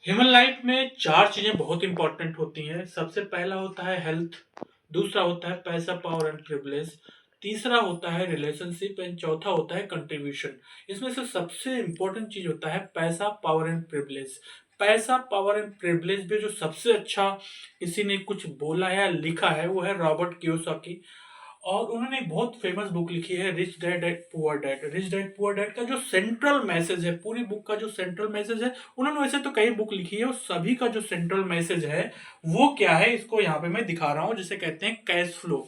Human life में चार चीजें बहुत इंपॉर्टेंट होती हैं। सबसे पहला होता है हेल्थ, दूसरा होता है पैसा, पावर एंड प्रिविलेज, तीसरा होता है रिलेशनशिप एंड चौथा होता है कंट्रीब्यूशन। इसमें से सबसे इंपॉर्टेंट चीज होता है पैसा, पावर एंड प्रिविलेज। पैसा, पावर एंड प्रिविलेज में जो सबसे अच्छा किसी ने कुछ बोला है या लिखा है वो है रॉबर्ट कियोसाकी। और उन्होंने एक बहुत फेमस बुक लिखी है rich dad and poor dad. Rich dad poor dad का जो सेंट्रल मैसेज है, पूरी बुक का जो सेंट्रल मैसेज है, उन्होंने वैसे तो कई बुक लिखी है और सभी का जो सेंट्रल मैसेज है वो क्या है, इसको यहाँ पे मैं दिखा रहा हूँ, जिसे कहते हैं कैश फ्लो।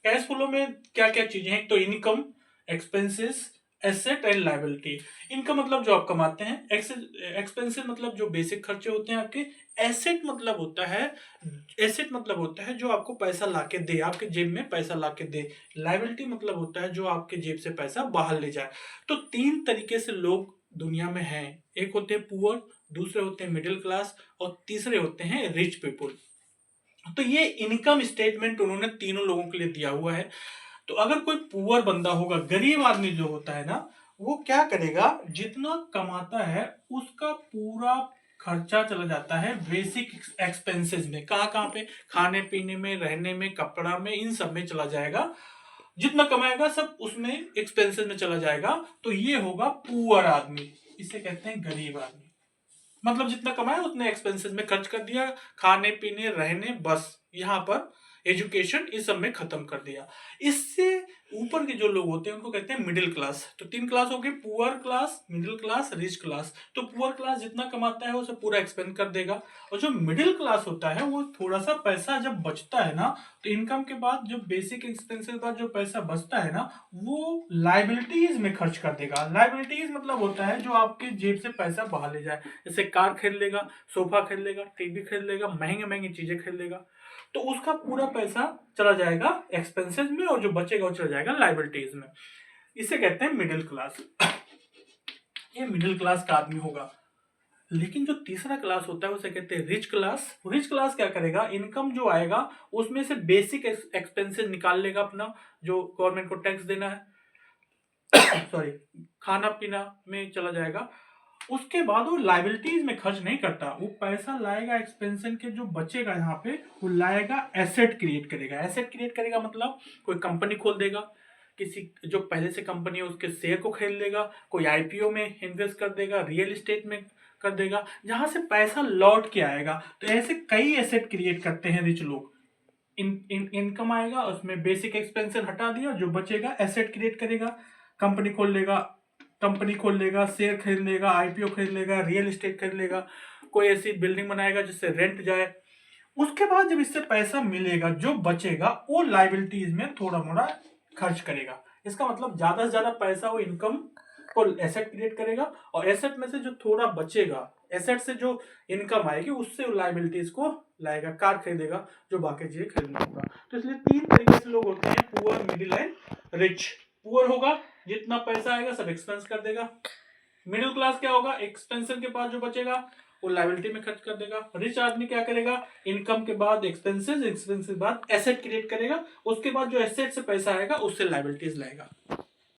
कैश फ्लो में क्या क्या चीजें हैं, तो income, expenses, asset and liability. Income मतलब जो आप कमाते हैं, एक्सपेंसेस मतलब जो बेसिक खर्चे होते हैं आपके, एसेट मतलब होता है, एसेट मतलब होता है जो आपको पैसा लाके दे, आपके जेब में पैसा लाके दे। लायबिलिटी मतलब होता है जो आपके जेब से पैसा बाहर ले जाए। तो तीन तरीके से लोग दुनिया में हैं। एक होते हैं पुअर, दूसरे होते हैं मिडिल क्लास और तीसरे होते हैं रिच पीपुल। तो ये इनकम स्टेटमेंट उन्होंने तीनों लोगों के लिए दिया हुआ है। तो अगर कोई पुअर बंदा होगा, गरीब आदमी जो होता है ना, वो क्या करेगा, जितना कमाता है उसका पूरा खर्चा चला जाता है बेसिक एक्सपेंसेस में। कहाँ कहाँ पे, खाने पीने में, रहने में, कपड़ा में, इन सब में चला जाएगा। जितना कमाएगा सब उसमें एक्सपेंसेस में चला जाएगा। तो ये होगा पुअर आदमी, इसे कहते हैं गरीब आदमी। मतलब जितना कमाया उतने एक्सपेंसेस में खर्च कर दिया, खाने पीने, रहने, बस यहाँ पर एजुकेशन इस सब में खत्म कर दिया। इससे ऊपर के जो लोग होते हैं उनको कहते हैं मिडिल क्लास। तो तीन क्लास हो गई, poor class, middle class, rich class. तो पुअर क्लास जितना कमाता है वो सब पूरा एक्सपेंड कर देगा। और जो मिडिल क्लास होता है वो थोड़ा सा पैसा जब बचता है ना, तो इनकम के बाद जो बेसिक एक्सपेंसेस के बाद जो पैसा बचता है ना, वो लाइबिलिटीज में खर्च कर देगा। लाइबिलिटीज मतलब होता है जो आपके जेब से पैसा बाहर ले जाए। जैसे कार खरीद लेगा, सोफा खरीद लेगा, टीवी खरीद लेगा, महंगे महंगी चीजें खरीद लेगा, तो उसका पूरा पैसा चला जाएगा एक्सपेंसेस में और जो बचेगा वो चला जाएगा लाइबिलिटीज में। इसे कहते हैं मिडिल क्लास। ये मिडिल क्लास का आदमी होगा। लेकिन जो तीसरा क्लास होता है उसे कहते हैं रिच क्लास। रिच क्लास क्या करेगा, इनकम जो आएगा उसमें से बेसिक एक्सपेंसेस निकाल लेगा अपना, जो गवर्नमेंट को टैक्स देना है, सॉरी, खाना पीना में चला जाएगा। उसके बाद वो लाइबिलिटीज में खर्च नहीं करता, वो पैसा लाएगा एक्सपेंशन के जो बचेगा यहाँ पे, वो लाएगा एसेट क्रिएट करेगा। एसेट क्रिएट करेगा मतलब कोई कंपनी खोल देगा, किसी जो पहले से कंपनी है उसके शेयर को खरीद लेगा, कोई आईपीओ में इन्वेस्ट कर देगा, रियल एस्टेट में कर देगा, जहां से पैसा लौट के आएगा। तो ऐसे कई एसेट क्रिएट करते हैं रिच लोग। इनकम आएगा, उसमें बेसिक एक्सपेंशन हटा दिया, जो बचेगा एसेट क्रिएट करेगा, कंपनी खोल लेगा, शेयर खरीद लेगा, आईपीओ खरीद लेगा, रियल एस्टेट खरीद लेगा, कोई ऐसी बिल्डिंग बनाएगा जिससे रेंट जाए। उसके बाद जब इससे पैसा मिलेगा, जो बचेगा वो लाइबिलिटीज में थोड़ा मोड़ा खर्च करेगा। इसका मतलब ज्यादा से ज्यादा पैसा वो इनकम को एसेट क्रिएट करेगा, और एसेट में से जो थोड़ा बचेगा, एसेट से जो इनकम आएगी उससे लाइबिलिटीज को लाएगा, कार खरीदेगा, जो बाकी चीजें खरीदना होगा। तो इसलिए तीन तरीके से लोग होते हैं, poor, middle and rich. Poor होगा, जितना पैसा आएगा सब एक्सपेंस कर देगा। मिडिल क्लास क्या होगा, एक्सपेंशन के बाद जो बचेगा वो लाइबिलिटी में खर्च कर देगा। रिच आदमी क्या करेगा, इनकम के बाद एक्सपेंसेस, एक्सपेंसेस के बाद एसेट क्रिएट करेगा, उसके बाद जो एसेट से पैसा आएगा उससे लाइबिलिटीज लाएगा।